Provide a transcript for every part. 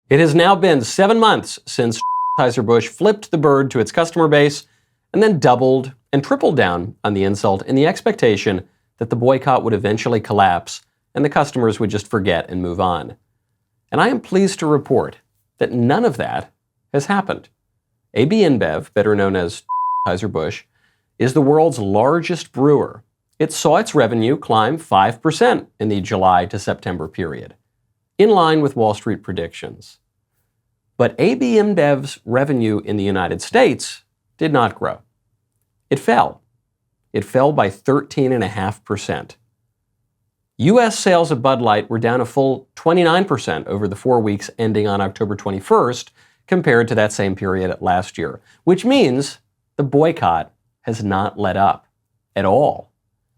It has now been 7 months since Trans-heuser Busch flipped the bird to its customer base and then doubled and tripled down on the insult in the expectation that the boycott would eventually collapse and the customers would just forget and move on. And I am pleased to report that none of that has happened. AB InBev, better known as Trans-heuser Busch, is the world's largest brewer. It saw its revenue climb 5% in the July to September period, in line with Wall Street predictions. But AB InBev's revenue in the United States did not grow. It fell. It fell by 13.5%. U.S. sales of Bud Light were down a full 29% over the 4 weeks ending on October 21st compared to that same period last year, which means the boycott has not let up at all,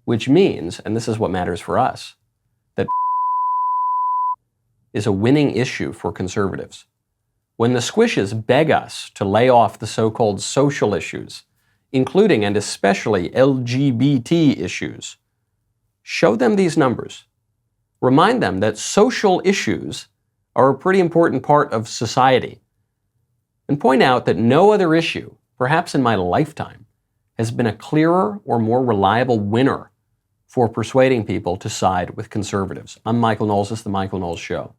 which means, and this is what matters for us, that is a winning issue for conservatives. When the squishes beg us to lay off the so-called social issues, including and especially LGBT issues, show them these numbers. Remind them that social issues are a pretty important part of society. And point out that no other issue, perhaps in my lifetime, has been a clearer or more reliable winner for persuading people to side with conservatives. I'm Michael Knowles. This is The Michael Knowles Show.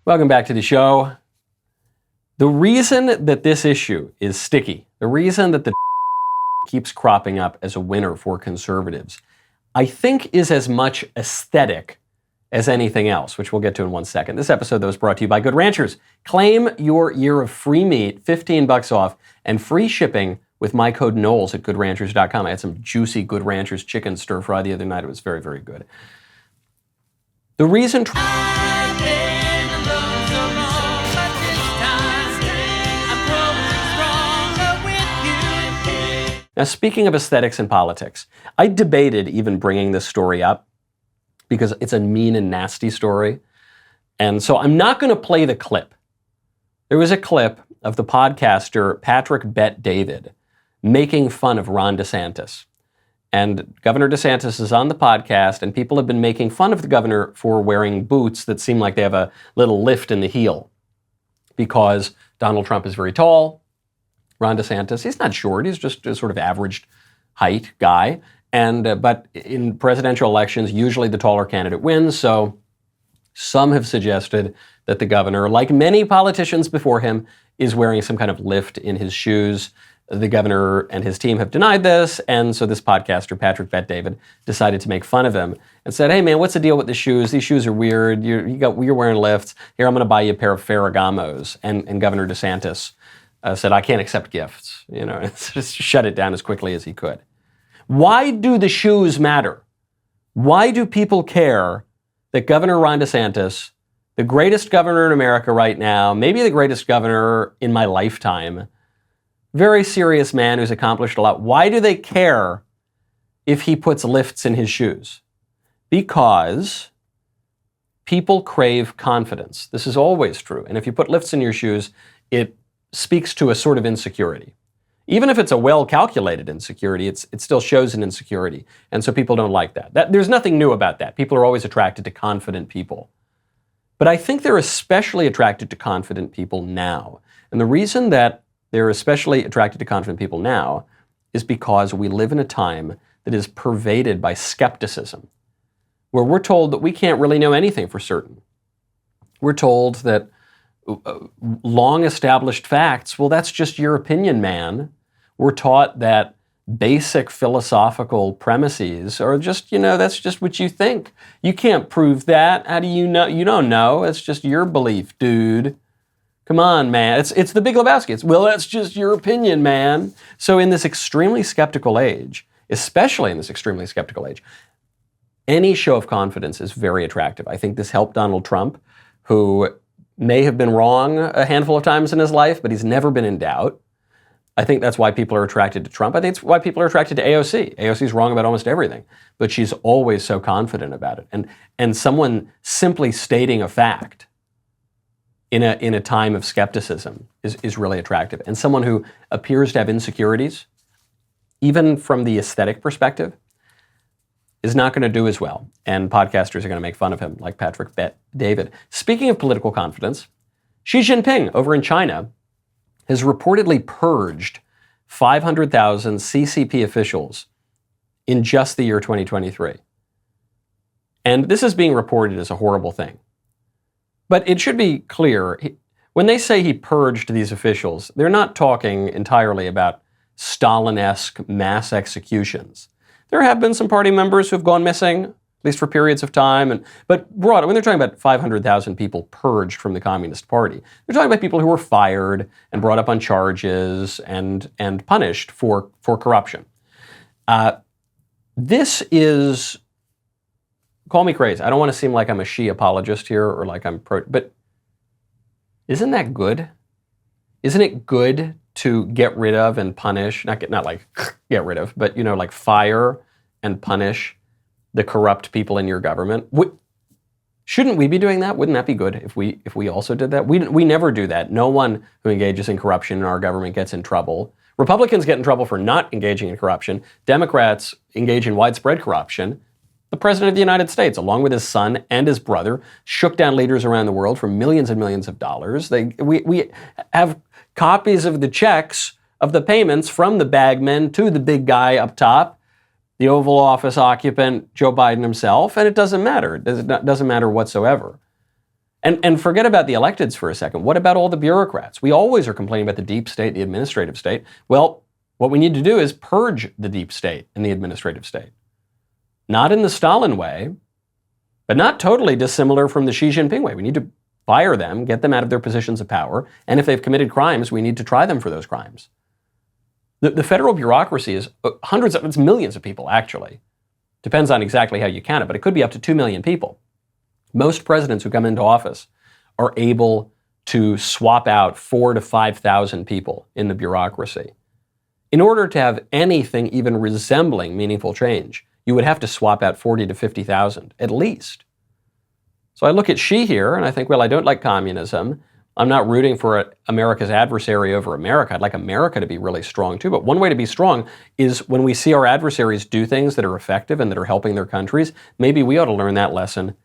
Welcome back to the show. The reason that this issue is sticky, the reason that the keeps cropping up as a winner for conservatives, I think is as much aesthetic as anything else, which we'll get to in 1 second. This episode, though, is brought to you by Good Ranchers. Claim your year of free meat, $15 off, and free shipping with my code Knowles at GoodRanchers.com. I had some juicy Good Ranchers chicken stir fry the other night. It was very, very good. The reason... Now, speaking of aesthetics and politics, I debated even bringing this story up because it's a mean and nasty story. And so I'm not going to play the clip. There was a clip of the podcaster Patrick Bet David making fun of Ron DeSantis. And Governor DeSantis is on the podcast, and people have been making fun of the governor for wearing boots that seem like they have a little lift in the heel because Donald Trump is very tall. Ron DeSantis, he's not short, he's just a sort of average height guy. And but in presidential elections, usually the taller candidate wins. So some have suggested that the governor, like many politicians before him, is wearing some kind of lift in his shoes. The governor and his team have denied this. And so this podcaster, Patrick Bet David, decided to make fun of him and said, hey man, what's the deal with the shoes? These shoes are weird. You're wearing lifts. Here, I'm going to buy you a pair of Ferragamos. And Governor DeSantis said, I can't accept gifts, just shut it down as quickly as he could. Why do the shoes matter? Why do people care that Governor Ron DeSantis, the greatest governor in America right now, maybe the greatest governor in my lifetime, very serious man who's accomplished a lot, why do they care if he puts lifts in his shoes? Because people crave confidence. This is always true. And if you put lifts in your shoes, it speaks to a sort of insecurity. Even if it's a well-calculated insecurity, it still shows an insecurity. And so people don't like that. There's nothing new about that. People are always attracted to confident people. But I think they're especially attracted to confident people now. And the reason that they're especially attracted to confident people now is because we live in a time that is pervaded by skepticism, where we're told that we can't really know anything for certain. We're told that long-established facts, well, that's just your opinion, man. We're taught that basic philosophical premises are just, that's just what you think. You can't prove that. How do you know? You don't know. It's just your belief, dude. Come on, man. It's the Big Lebowski. Well, that's just your opinion, man. So in this extremely skeptical age, especially in this extremely skeptical age, any show of confidence is very attractive. I think this helped Donald Trump, who may have been wrong a handful of times in his life, but he's never been in doubt. I think that's why people are attracted to Trump. I think it's why people are attracted to AOC. AOC's wrong about almost everything, but she's always so confident about it. And someone simply stating a fact in a time of skepticism is really attractive. And someone who appears to have insecurities, even from the aesthetic perspective, is not going to do as well. And podcasters are going to make fun of him, like Patrick David. Speaking of political confidence, Xi Jinping over in China has reportedly purged 500,000 CCP officials in just the year 2023. And this is being reported as a horrible thing. But it should be clear, when they say he purged these officials, they're not talking entirely about Stalin-esque mass executions. There have been some party members who have gone missing, at least for periods of time. But broad, when they're talking about 500,000 people purged from the Communist Party, they're talking about people who were fired and brought up on charges and punished for corruption. This is, call me crazy. I don't want to seem like I'm a Xi apologist here or like I'm but isn't that good? Isn't it good to get rid of and punish, not like get rid of, but like fire and punish the corrupt people in your government? Shouldn't we be doing that? Wouldn't that be good if we also did that? We never do that. No one who engages in corruption in our government gets in trouble. Republicans get in trouble for not engaging in corruption. Democrats engage in widespread corruption. The President of the United States, along with his son and his brother, shook down leaders around the world for millions and millions of dollars. We have copies of the checks of the payments from the bagmen to the big guy up top, the Oval Office occupant, Joe Biden himself, and it doesn't matter. It doesn't matter whatsoever. And forget about the electeds for a second. What about all the bureaucrats? We always are complaining about the deep state, the administrative state. Well, what we need to do is purge the deep state and the administrative state. Not in the Stalin way, but not totally dissimilar from the Xi Jinping way. We need to fire them, get them out of their positions of power, and if they've committed crimes, we need to try them for those crimes. The federal bureaucracy is it's millions of people, actually. Depends on exactly how you count it, but it could be up to 2 million people. Most presidents who come into office are able to swap out 4,000 to 5,000 people in the bureaucracy. In order to have anything even resembling meaningful change, you would have to swap out 40,000 to 50,000, at least. So I look at Xi here and I think, well, I don't like communism. I'm not rooting for America's adversary over America. I'd like America to be really strong too. But one way to be strong is when we see our adversaries do things that are effective and that are helping their countries, maybe we ought to learn that lesson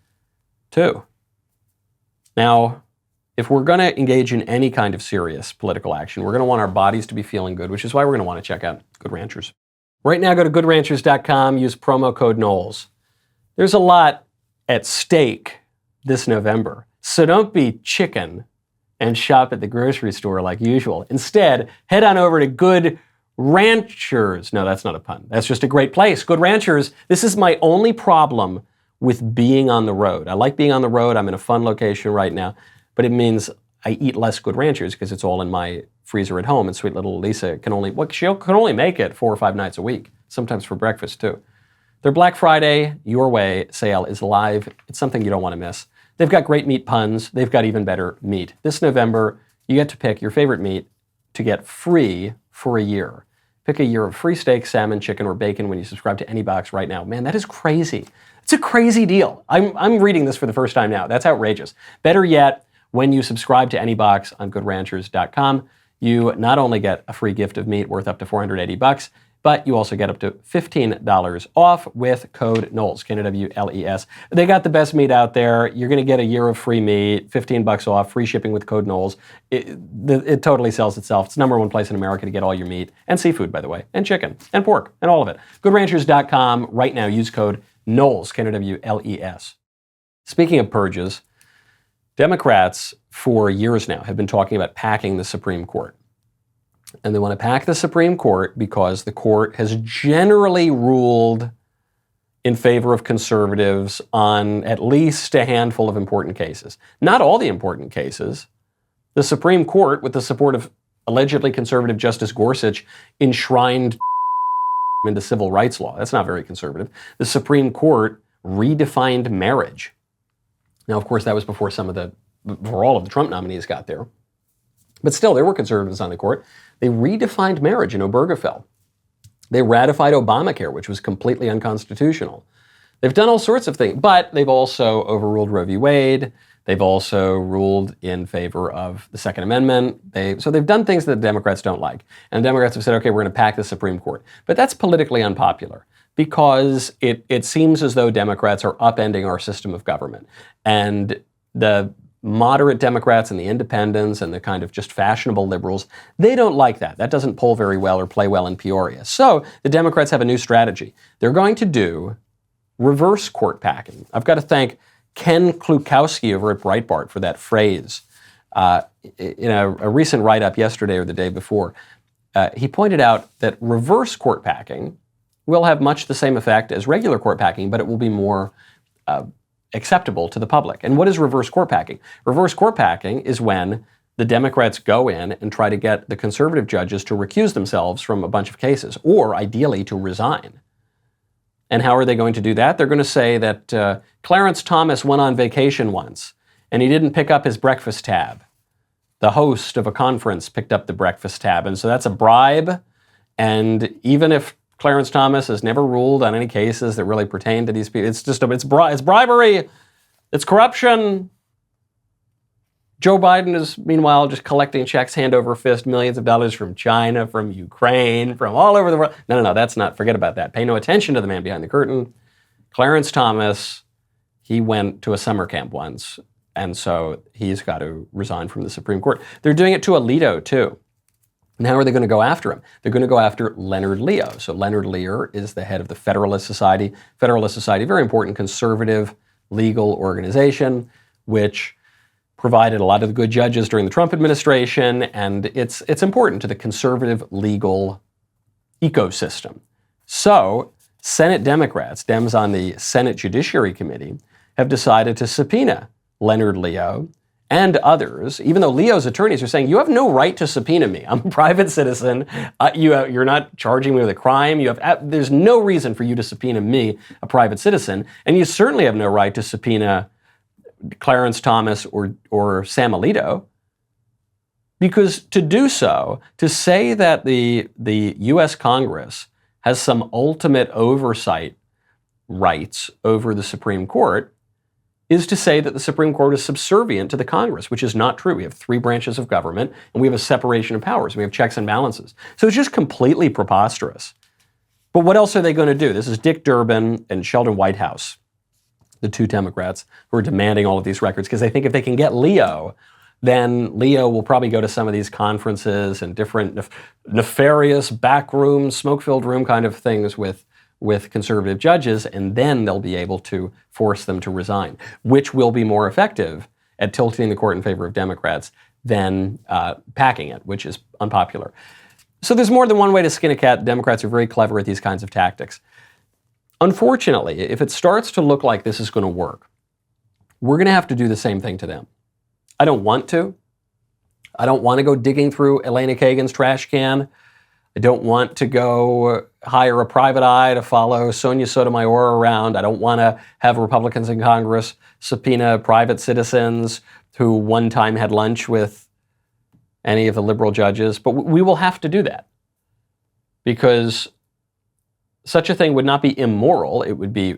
too. Now, if we're going to engage in any kind of serious political action, we're going to want our bodies to be feeling good, which is why we're going to want to check out Good Ranchers. Right now, go to goodranchers.com, use promo code Knowles. There's a lot at stake this November, so don't be chicken and shop at the grocery store like usual. Instead, head on over to Good Ranchers. No, that's not a pun. That's just a great place. Good Ranchers. This is my only problem with being on the road. I like being on the road. I'm in a fun location right now, but it means I eat less Good Ranchers because it's all in my freezer at home, and sweet little Lisa can only make it 4 or 5 nights a week, sometimes for breakfast too. Their Black Friday Your Way sale is live. It's something you don't want to miss. They've got great meat puns. They've got even better meat. This November, you get to pick your favorite meat to get free for a year. Pick a year of free steak, salmon, chicken, or bacon when you subscribe to any box right now. Man, that is crazy. It's a crazy deal. I'm reading this for the first time now. That's outrageous. Better yet, when you subscribe to any box on goodranchers.com, you not only get a free gift of meat worth up to $480, but you also get up to $15 off with code Knowles, Knowles. They got the best meat out there. You're going to get a year of free meat, $15 off, free shipping with code Knowles. It totally sells itself. It's the #1 place in America to get all your meat, and seafood, by the way, and chicken, and pork, and all of it. Goodranchers.com right now. Use code Knowles, Knowles. Speaking of purges, Democrats for years now have been talking about packing the Supreme Court. And they want to pack the Supreme Court because the court has generally ruled in favor of conservatives on at least a handful of important cases. Not all the important cases. The Supreme Court, with the support of allegedly conservative Justice Gorsuch, enshrined into civil rights law. That's not very conservative. The Supreme Court redefined marriage. Now, of course, that was before all of the Trump nominees got there. But still, there were conservatives on the court. They redefined marriage in Obergefell. They ratified Obamacare, which was completely unconstitutional. They've done all sorts of things, but they've also overruled Roe v. Wade. They've also ruled in favor of the Second Amendment. So they've done things that the Democrats don't like. And the Democrats have said, okay, we're going to pack the Supreme Court. But that's politically unpopular because it seems as though Democrats are upending our system of government. And the moderate Democrats and the independents and the kind of just fashionable liberals, they don't like that. That doesn't poll very well or play well in Peoria. So the Democrats have a new strategy. They're going to do reverse court packing. I've got to thank Ken Klukowski over at Breitbart for that phrase. In a recent write-up yesterday or the day before, he pointed out that reverse court packing will have much the same effect as regular court packing, but it will be more acceptable to the public. And what is reverse court packing? Reverse court packing is when the Democrats go in and try to get the conservative judges to recuse themselves from a bunch of cases, or ideally to resign. And how are they going to do that? They're going to say that Clarence Thomas went on vacation once and he didn't pick up his breakfast tab. The host of a conference picked up the breakfast tab. And so that's a bribe. And even if Clarence Thomas has never ruled on any cases that really pertain to these people, it's bribery, it's corruption. Joe Biden is, meanwhile, just collecting checks hand over fist, millions of dollars from China, from Ukraine, from all over the world. No, that's not, forget about that. Pay no attention to the man behind the curtain. Clarence Thomas, he went to a summer camp once, and so he's got to resign from the Supreme Court. They're doing it to Alito, too. And how are they going to go after him? They're going to go after Leonard Leo. So Leonard Leo is the head of the Federalist Society. Federalist Society, very important conservative legal organization, which provided a lot of the good judges during the Trump administration, and it's important to the conservative legal ecosystem. So Senate Democrats, Dems on the Senate Judiciary Committee, have decided to subpoena Leonard Leo and others, even though Leo's attorneys are saying, you have no right to subpoena me. I'm a private citizen. You're not charging me with a crime. There's no reason for you to subpoena me, a private citizen, and you certainly have no right to subpoena Clarence Thomas or Sam Alito, because to do so, to say that the U.S. Congress has some ultimate oversight rights over the Supreme Court is to say that the Supreme Court is subservient to the Congress, which is not true. We have three branches of government, and we have a separation of powers. We have checks and balances. So it's just completely preposterous. But what else are they going to do? This is Dick Durbin and Sheldon Whitehouse, the two Democrats who are demanding all of these records, because they think if they can get Leo, then Leo will probably go to some of these conferences and different nefarious backroom, smoke-filled room kind of things with conservative judges, and then they'll be able to force them to resign, which will be more effective at tilting the court in favor of Democrats than packing it, which is unpopular. So there's more than one way to skin a cat. Democrats are very clever at these kinds of tactics. Unfortunately, if it starts to look like this is going to work, we're going to have to do the same thing to them. I don't want to. I don't want to go digging through Elena Kagan's trash can. I don't want to go hire a private eye to follow Sonia Sotomayor around. I don't want to have Republicans in Congress subpoena private citizens who one time had lunch with any of the liberal judges. But we will have to do that because such a thing would not be immoral. It would be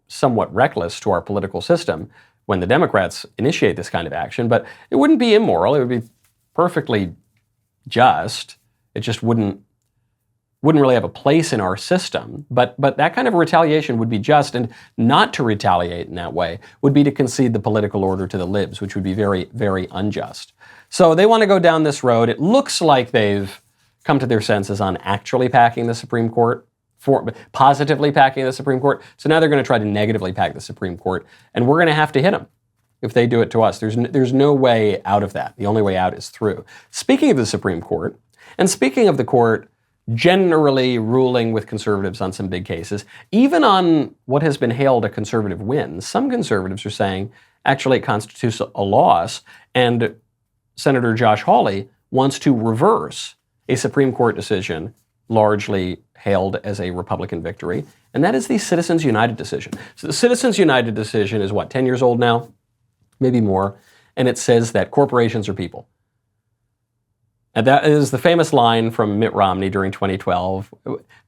somewhat reckless to our political system when the Democrats initiate this kind of action, but it wouldn't be immoral. It would be perfectly just. It just wouldn't really have a place in our system. But that kind of retaliation would be just, and not to retaliate in that way would be to concede the political order to the libs, which would be very, very unjust. So they want to go down this road. It looks like they've come to their senses on actually packing the Supreme Court, positively packing the Supreme Court. So now they're going to try to negatively pack the Supreme Court, and we're going to have to hit them if they do it to us. There's no way out of that. The only way out is through. Speaking of the Supreme Court, and speaking of the court generally ruling with conservatives on some big cases, even on what has been hailed a conservative win, some conservatives are saying actually it constitutes a loss, and Senator Josh Hawley wants to reverse a Supreme Court decision largely hailed as a Republican victory, and that is the Citizens United decision. So the Citizens United decision is 10 years old now? Maybe more. And it says that corporations are people. And that is the famous line from Mitt Romney during 2012,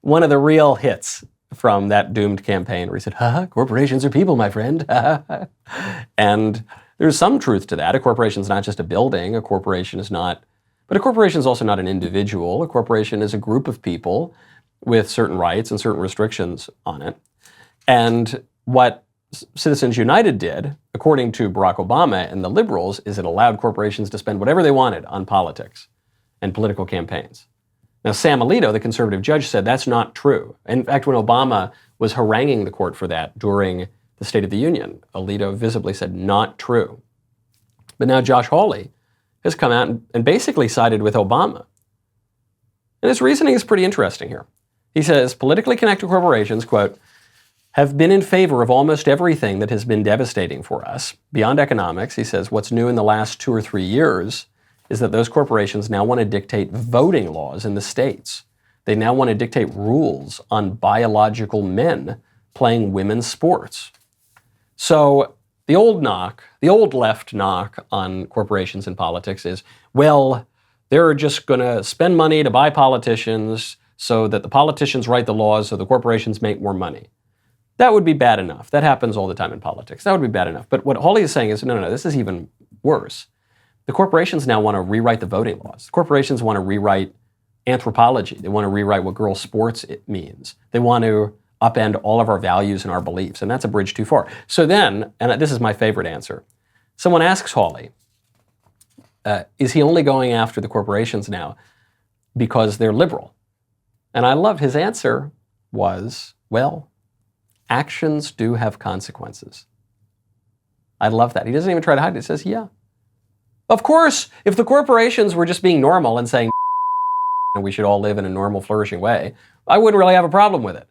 one of the real hits from that doomed campaign where he said, corporations are people, my friend. And there's some truth to that. A corporation is not just a building. A corporation is also not an individual. A corporation is a group of people with certain rights and certain restrictions on it. And what Citizens United did, according to Barack Obama and the liberals, is it allowed corporations to spend whatever they wanted on politics and political campaigns. Now, Sam Alito, the conservative judge, said that's not true. In fact, when Obama was haranguing the court for that during the State of the Union, Alito visibly said, not true. But now Josh Hawley has come out and basically sided with Obama. And his reasoning is pretty interesting here. He says, politically connected corporations, quote, have been in favor of almost everything that has been devastating for us. Beyond economics, he says, what's new in the last 2 or 3 years is that those corporations now want to dictate voting laws in the states. They now want to dictate rules on biological men playing women's sports. So the old left knock on corporations and politics is, well, they're just going to spend money to buy politicians so that the politicians write the laws so the corporations make more money. That would be bad enough. That happens all the time in politics. That would be bad enough. But what Hawley is saying is, no, this is even worse. The corporations now want to rewrite the voting laws. The corporations want to rewrite anthropology. They want to rewrite what girls' sports it means. They want to upend all of our values and our beliefs, and that's a bridge too far. So then, and this is my favorite answer, someone asks Hawley, is he only going after the corporations now because they're liberal? And I love his answer was, well, actions do have consequences. I love that. He doesn't even try to hide it. He says, yeah. Of course, if the corporations were just being normal and saying we should all live in a normal, flourishing way, I wouldn't really have a problem with it.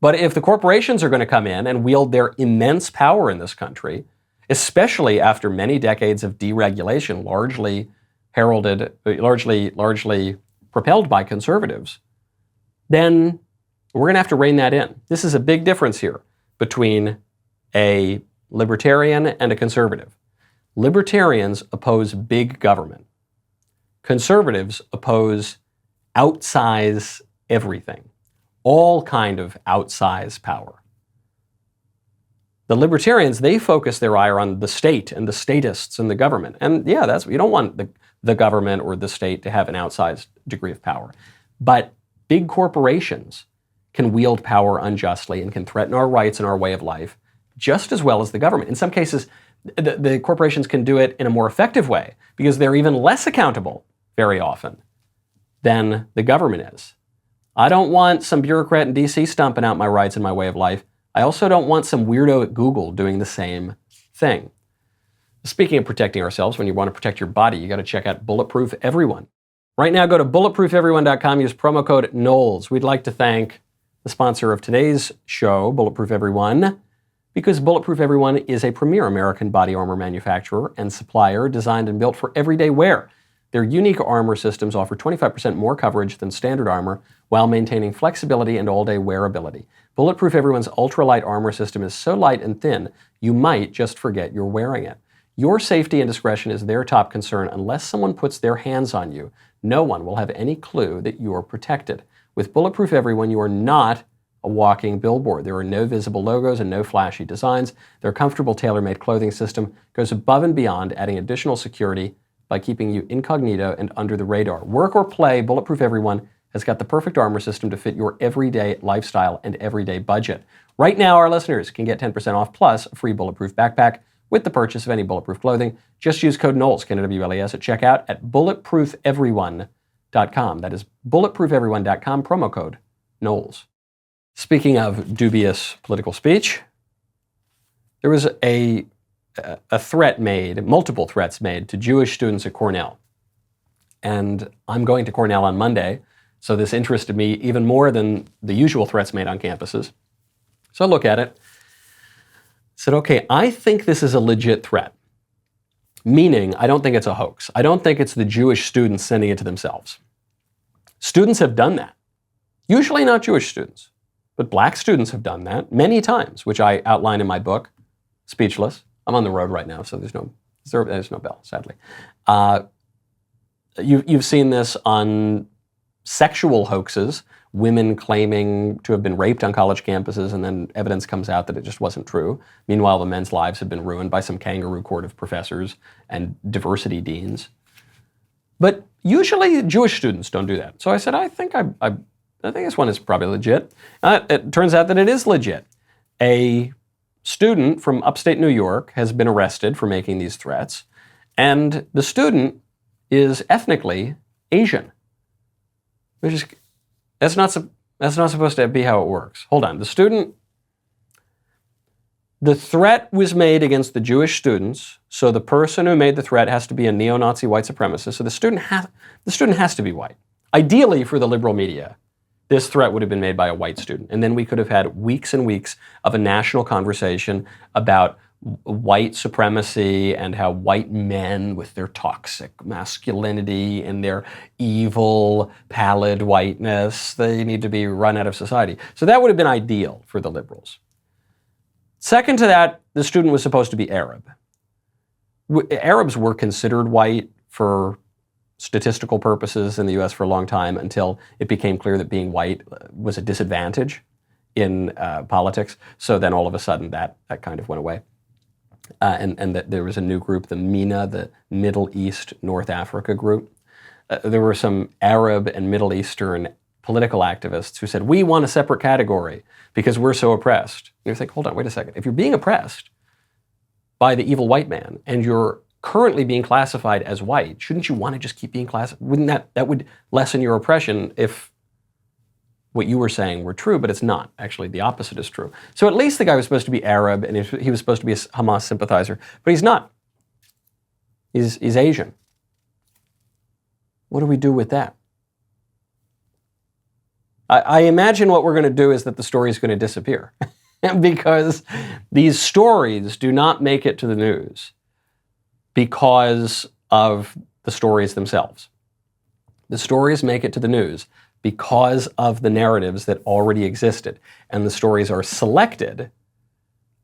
But if the corporations are going to come in and wield their immense power in this country, especially after many decades of deregulation, largely propelled by conservatives, then we're going to have to rein that in. This is a big difference here between a libertarian and a conservative. Libertarians oppose big government. Conservatives oppose outsize everything, all kind of outsize power. The libertarians, they focus their ire on the state and the statists and the government. And yeah, you don't want the government or the state to have an outsized degree of power. But big corporations can wield power unjustly and can threaten our rights and our way of life just as well as the government. In some cases, the corporations can do it in a more effective way because they're even less accountable very often than the government is. I don't want some bureaucrat in DC stomping out my rights and my way of life. I also don't want some weirdo at Google doing the same thing. Speaking of protecting ourselves, when you want to protect your body, you got to check out Bulletproof Everyone. Right now, go to bulletproofeveryone.com, use promo code Knowles. We'd like to thank the sponsor of today's show, Bulletproof Everyone, because Bulletproof Everyone is a premier American body armor manufacturer and supplier designed and built for everyday wear. Their unique armor systems offer 25% more coverage than standard armor while maintaining flexibility and all-day wearability. Bulletproof Everyone's ultralight armor system is so light and thin, you might just forget you're wearing it. Your safety and discretion is their top concern. Unless someone puts their hands on you, no one will have any clue that you're protected. With Bulletproof Everyone, you are not a walking billboard. There are no visible logos and no flashy designs. Their comfortable tailor-made clothing system goes above and beyond, adding additional security by keeping you incognito and under the radar. Work or play, Bulletproof Everyone has got the perfect armor system to fit your everyday lifestyle and everyday budget. Right now, our listeners can get 10% off plus a free Bulletproof backpack with the purchase of any Bulletproof clothing. Just use code Knowles, K-N-O-W-L-E-S, at checkout at bulletproofeveryone.com. That is bulletproofeveryone.com, promo code Knowles. Speaking of dubious political speech, there was a threat made, multiple threats made to Jewish students at Cornell. And I'm going to Cornell on Monday, so this interested me even more than the usual threats made on campuses. So I look at it, said, okay, I think this is a legit threat. Meaning, I don't think it's a hoax. I don't think it's the Jewish students sending it to themselves. Students have done that. Usually not Jewish students, but black students have done that many times, which I outline in my book, Speechless. I'm on the road right now, so there's no bell, sadly. You've seen this on sexual hoaxes, women claiming to have been raped on college campuses, and then evidence comes out that it just wasn't true. Meanwhile, the men's lives have been ruined by some kangaroo court of professors and diversity deans. But usually Jewish students don't do that. So I said, I think this one is probably legit. It turns out that it is legit. A student from upstate New York has been arrested for making these threats, and the student is ethnically Asian. Which is, that's not supposed to be how it works. Hold on. The threat was made against the Jewish students, so the person who made the threat has to be a neo-Nazi white supremacist, so the student has to be white. Ideally, for the liberal media, this threat would have been made by a white student, and then we could have had weeks and weeks of a national conversation about white supremacy and how white men with their toxic masculinity and their evil, pallid whiteness, they need to be run out of society. So that would have been ideal for the liberals. Second to that, the student was supposed to be Arab. Arabs were considered white for statistical purposes in the US for a long time until it became clear that being white was a disadvantage in politics. So then all of a sudden that kind of went away. And that there was a new group, the MENA, the Middle East North Africa group. There were some Arab and Middle Eastern political activists who said, we want a separate category because we're so oppressed. And you're like, hold on, wait a second. If you're being oppressed by the evil white man and you're currently being classified as white, shouldn't you want to just keep being classified? Wouldn't that would lessen your oppression if what you were saying were true, but it's not. Actually, the opposite is true. So at least the guy was supposed to be Arab and he was supposed to be a Hamas sympathizer, but he's not. He's Asian. What do we do with that? I imagine what we're going to do is that the story is going to disappear because these stories do not make it to the news because of the stories themselves. The stories make it to the news because of the narratives that already existed. And the stories are selected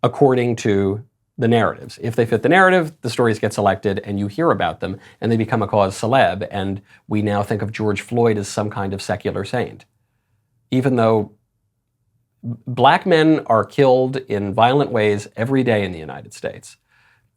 according to the narratives. If they fit the narrative, the stories get selected and you hear about them and they become a cause celeb. And we now think of George Floyd as some kind of secular saint. Even though black men are killed in violent ways every day in the United States.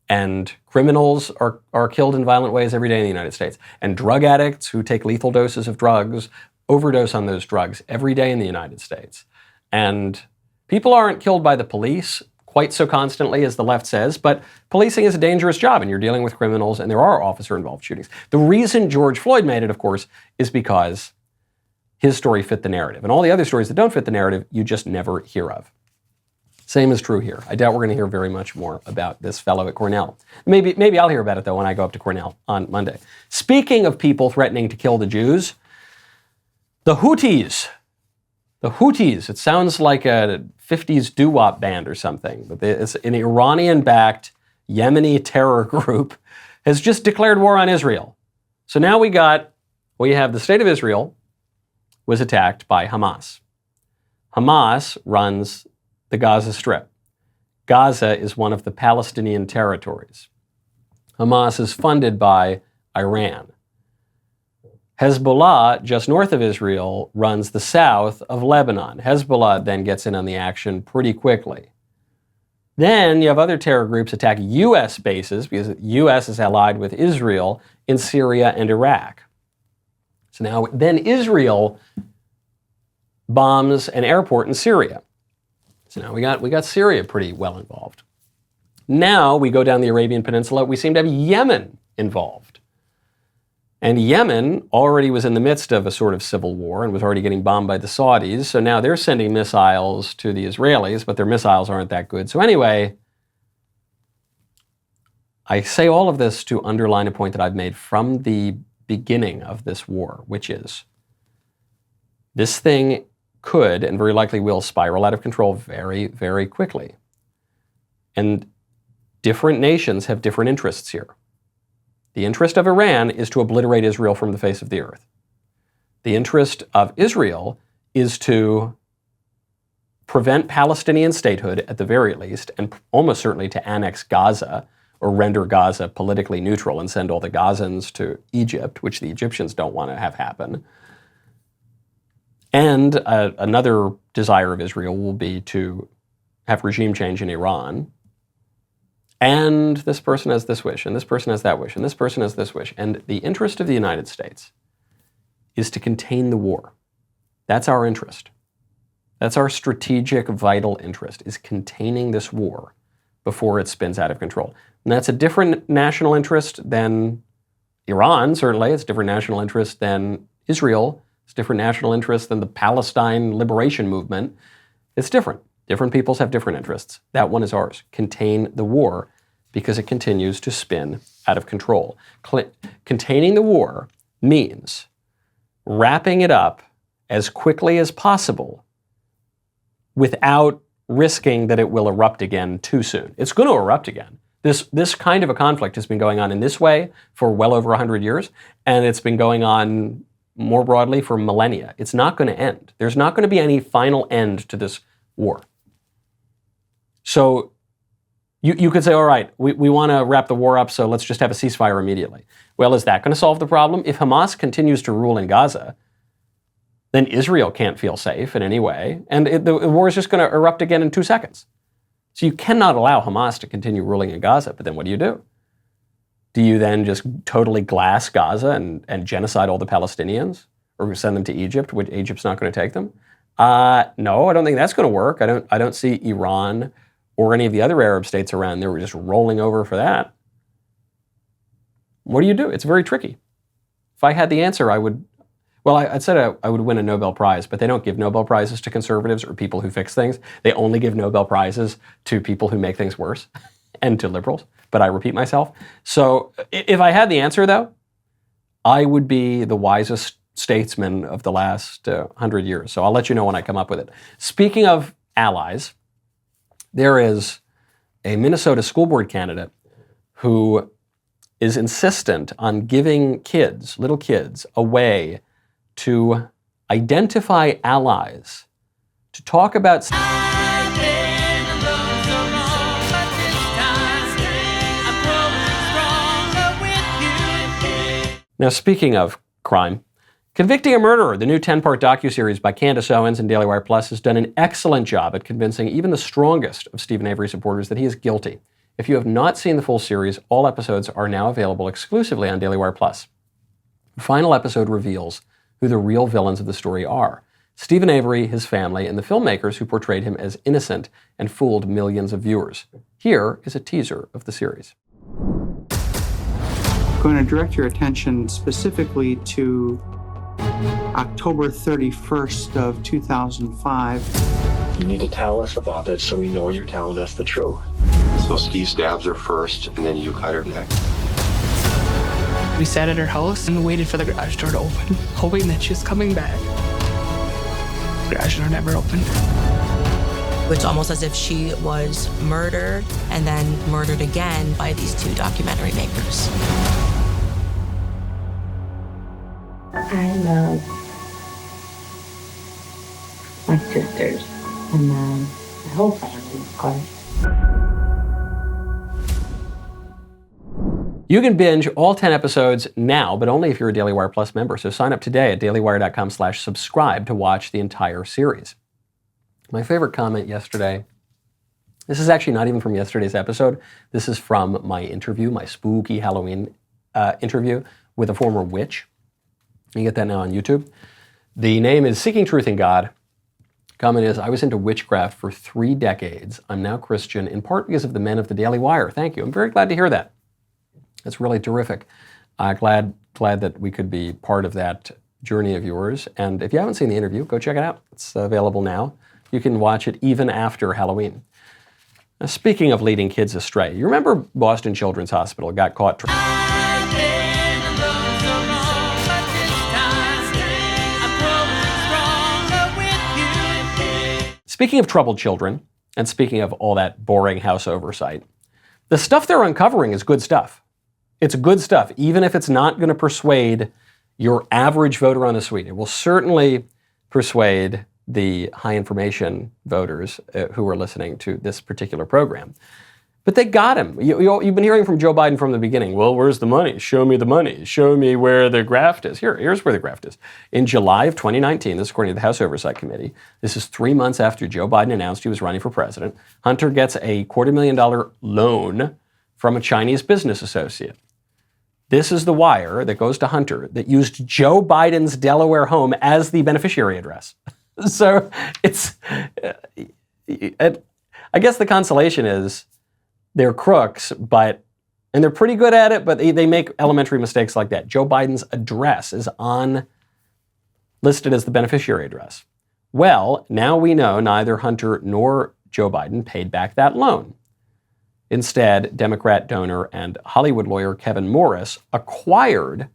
And criminals are killed in violent ways every day in the United States. And drug addicts who take lethal doses of drugs overdose on those drugs every day in the United States. And people aren't killed by the police quite so constantly as the left says, but policing is a dangerous job and you're dealing with criminals and there are officer-involved shootings. The reason George Floyd made it, of course, is because his story fit the narrative. And all the other stories that don't fit the narrative, you just never hear of. Same is true here. I doubt we're going to hear very much more about this fellow at Cornell. Maybe I'll hear about it, though, when I go up to Cornell on Monday. Speaking of people threatening to kill the Jews, the Houthis. The Houthis, it sounds like a 50s doo-wop band or something, but it's an Iranian-backed Yemeni terror group has just declared war on Israel. So now we have the state of Israel was attacked by Hamas. Hamas runs the Gaza Strip. Gaza is one of the Palestinian territories. Hamas is funded by Iran. Hezbollah, just north of Israel, runs the south of Lebanon. Hezbollah then gets in on the action pretty quickly. Then you have other terror groups attack U.S. bases because the U.S. is allied with Israel in Syria and Iraq. So then Israel bombs an airport in Syria. So now we got Syria pretty well involved. Now we go down the Arabian Peninsula, we seem to have Yemen involved. And Yemen already was in the midst of a sort of civil war and was already getting bombed by the Saudis. So now they're sending missiles to the Israelis, but their missiles aren't that good. So anyway, I say all of this to underline a point that I've made from the beginning of this war, which is this thing could and very likely will spiral out of control very, very quickly. And different nations have different interests here. The interest of Iran is to obliterate Israel from the face of the earth. The interest of Israel is to prevent Palestinian statehood at the very least, and almost certainly to annex Gaza, or render Gaza politically neutral and send all the Gazans to Egypt, which the Egyptians don't want to have happen. And another desire of Israel will be to have regime change in Iran. And this person has this wish, and this person has that wish, and this person has this wish. And the interest of the United States is to contain the war. That's our interest. That's our strategic, vital interest, is containing this war before it spins out of control. And that's a different national interest than Iran, certainly. It's a different national interest than Israel. It's a different national interest than the Palestine liberation movement. It's different. Different peoples have different interests. That one is ours. Contain the war because it continues to spin out of control. Containing the war means wrapping it up as quickly as possible without risking that it will erupt again too soon. It's going to erupt again. This kind of a conflict has been going on in this way for well over 100 years, and it's been going on more broadly for millennia. It's not going to end. There's not going to be any final end to this war. So you could say, all right, we want to wrap the war up, so let's just have a ceasefire immediately. Well, is that going to solve the problem? If Hamas continues to rule in Gaza, then Israel can't feel safe in any way, and the war is just going to erupt again in 2 seconds. So you cannot allow Hamas to continue ruling in Gaza, but then what do? Do you then just totally glass Gaza and genocide all the Palestinians, or send them to Egypt, which Egypt's not going to take them? No, I don't think that's going to work. I don't see Iran or any of the other Arab states around there were just rolling over for that. What do? It's very tricky. If I had the answer, I would. Well, I said I would win a Nobel Prize, but they don't give Nobel Prizes to conservatives or people who fix things. They only give Nobel Prizes to people who make things worse and to liberals. But I repeat myself. So if I had the answer, though, I would be the wisest statesman of the last 100 years. So I'll let you know when I come up with it. Speaking of allies, there is a Minnesota school board candidate who is insistent on giving kids, little kids, a way to identify allies, to talk about. Now, speaking of crime, Convicting a Murderer, the new 10-part docuseries by Candace Owens and DailyWire Plus, has done an excellent job at convincing even the strongest of Stephen Avery supporters that he is guilty. If you have not seen the full series, all episodes are now available exclusively on DailyWire Plus. The final episode reveals who the real villains of the story are: Stephen Avery, his family, and the filmmakers who portrayed him as innocent and fooled millions of viewers. Here is a teaser of the series. I'm going to direct your attention specifically to October 31st of 2005. You need to tell us about it so we know you're telling us the truth. So Steve stabs her first, and then you cut her neck. We sat at her house and waited for the garage door to open, hoping that she was coming back. The garage door never opened. It's almost as if she was murdered and then murdered again by these two documentary makers. I love my sisters and my whole family, of course. You can binge all 10 episodes now, but only if you're a Daily Wire Plus member. So sign up today at dailywire.com/subscribe to watch the entire series. My favorite comment yesterday, this is actually not even from yesterday's episode. This is from my interview, my spooky Halloween interview with a former witch. You get that now on YouTube. The name is Seeking Truth in God. Comment is, I was into witchcraft for 3 decades. I'm now Christian, in part because of the men of the Daily Wire. Thank you. I'm very glad to hear that. That's really terrific. Glad that we could be part of that journey of yours. And if you haven't seen the interview, go check it out. It's available now. You can watch it even after Halloween. Now, speaking of leading kids astray, you remember Boston Children's Hospital got caught. Speaking of troubled children, and speaking of all that boring House oversight, the stuff they're uncovering is good stuff. It's good stuff, even if it's not going to persuade your average voter on the street. It will certainly persuade the high information voters who are listening to this particular program. But they got him. You've been hearing from Joe Biden from the beginning. Well, where's the money? Show me the money. Show me where the graft is. Here's where the graft is. In July of 2019, this is according to the House Oversight Committee, this is 3 months after Joe Biden announced he was running for president, Hunter gets a $250,000 loan from a Chinese business associate. This is the wire that goes to Hunter that used Joe Biden's Delaware home as the beneficiary address. So it's, I guess the consolation is, they're crooks, and they're pretty good at it, but they make elementary mistakes like that. Joe Biden's address is listed as the beneficiary address. Well, now we know neither Hunter nor Joe Biden paid back that loan. Instead, Democrat donor and Hollywood lawyer Kevin Morris acquired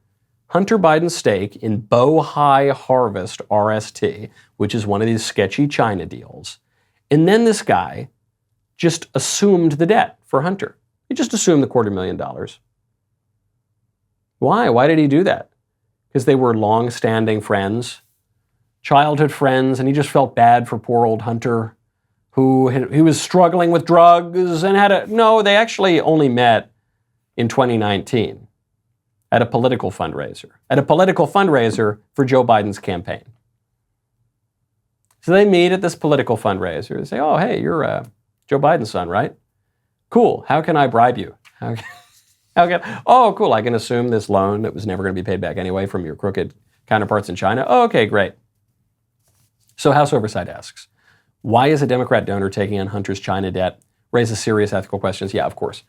Hunter Biden's stake in Bohai Harvest RST, which is one of these sketchy China deals. And then this guy just assumed the debt for Hunter. He just assumed the $250,000. Why? Why did he do that? Because they were long-standing friends, childhood friends, and he just felt bad for poor old Hunter, who he was struggling with drugs and no, they actually only met in 2019 at a political fundraiser for Joe Biden's campaign. So they meet at this political fundraiser. They say, oh, hey, you're Joe Biden's son, right? Cool. How can I bribe you? Oh, cool. I can assume this loan that was never going to be paid back anyway from your crooked counterparts in China. Oh, okay, great. So House Oversight asks, why is a Democrat donor taking on Hunter's China debt? Raises serious ethical questions. Yeah, of course.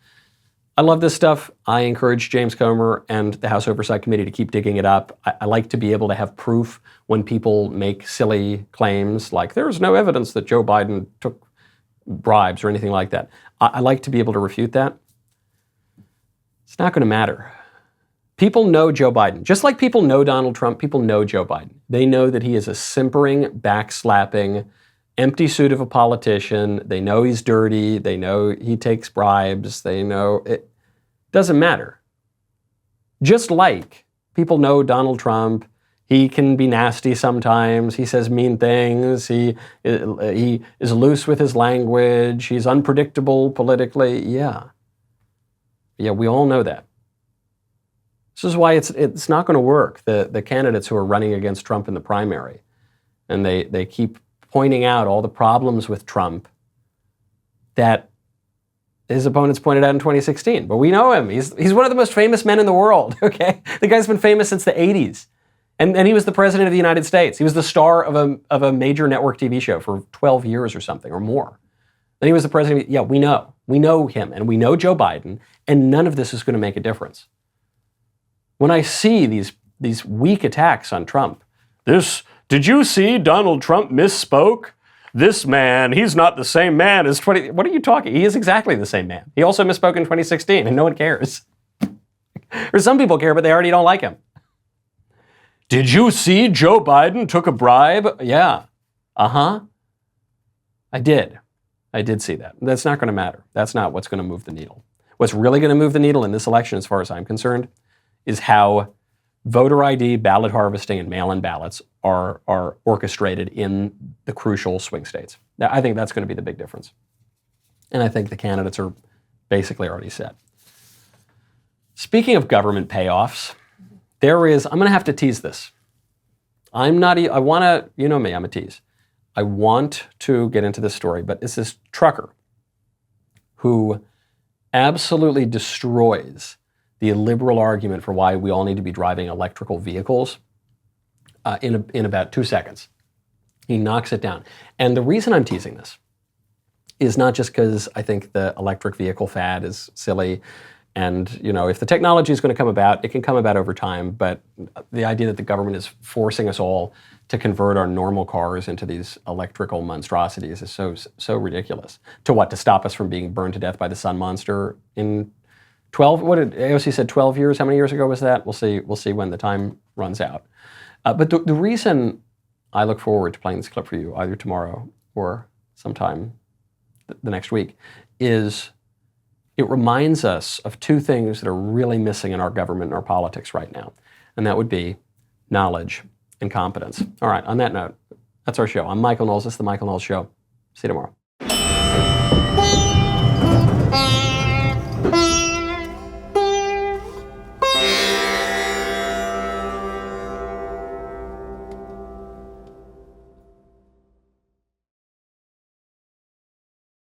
I love this stuff. I encourage James Comer and the House Oversight Committee to keep digging it up. I like to be able to have proof when people make silly claims like there's no evidence that Joe Biden took bribes or anything like that. I like to be able to refute that. It's not going to matter. People know Joe Biden. Just like people know Donald Trump, people know Joe Biden. They know that he is a simpering, backslapping, empty suit of a politician. They know he's dirty. They know he takes bribes. They know it doesn't matter. Just like people know Donald Trump, he can be nasty sometimes. He says mean things. He is loose with his language. He's unpredictable politically. Yeah, we all know that. This is why it's not going to work. The candidates who are running against Trump in the primary, and they keep pointing out all the problems with Trump that his opponents pointed out in 2016. But we know him. He's one of the most famous men in the world, okay? The guy's been famous since the 80s. And he was the president of the United States. He was the star of a major network TV show for 12 years or something, or more. Then he was the president. Yeah, we know. We know him, and we know Joe Biden, and none of this is going to make a difference. When I see these weak attacks on Trump, did you see Donald Trump misspoke? This man, he's not the same man as what are you talking? He is exactly the same man. He also misspoke in 2016, and no one cares. Or some people care, but they already don't like him. Did you see Joe Biden took a bribe? Yeah. Uh-huh. I did see that. That's not going to matter. That's not what's going to move the needle. What's really going to move the needle in this election, as far as I'm concerned, is how voter ID, ballot harvesting, and mail-in ballots are orchestrated in the crucial swing states. Now, I think that's going to be the big difference. And I think the candidates are basically already set. Speaking of government payoffs, I'm going to have to tease this. I want to, you know me, I'm a tease. I want to get into this story, but it's this trucker who absolutely destroys the liberal argument for why we all need to be driving electrical vehicles in about 2 seconds. He knocks it down. And the reason I'm teasing this is not just because I think the electric vehicle fad is silly. And, if the technology is going to come about, it can come about over time. But the idea that the government is forcing us all to convert our normal cars into these electrical monstrosities is so ridiculous. To stop us from being burned to death by the sun monster in 12? What did AOC said? 12 years? How many years ago was that? We'll see when the time runs out. But the reason I look forward to playing this clip for you, either tomorrow or sometime the next week, is it reminds us of two things that are really missing in our government and our politics right now. And that would be knowledge and competence. All right, on that note, that's our show. I'm Michael Knowles. This is The Michael Knowles Show. See you tomorrow.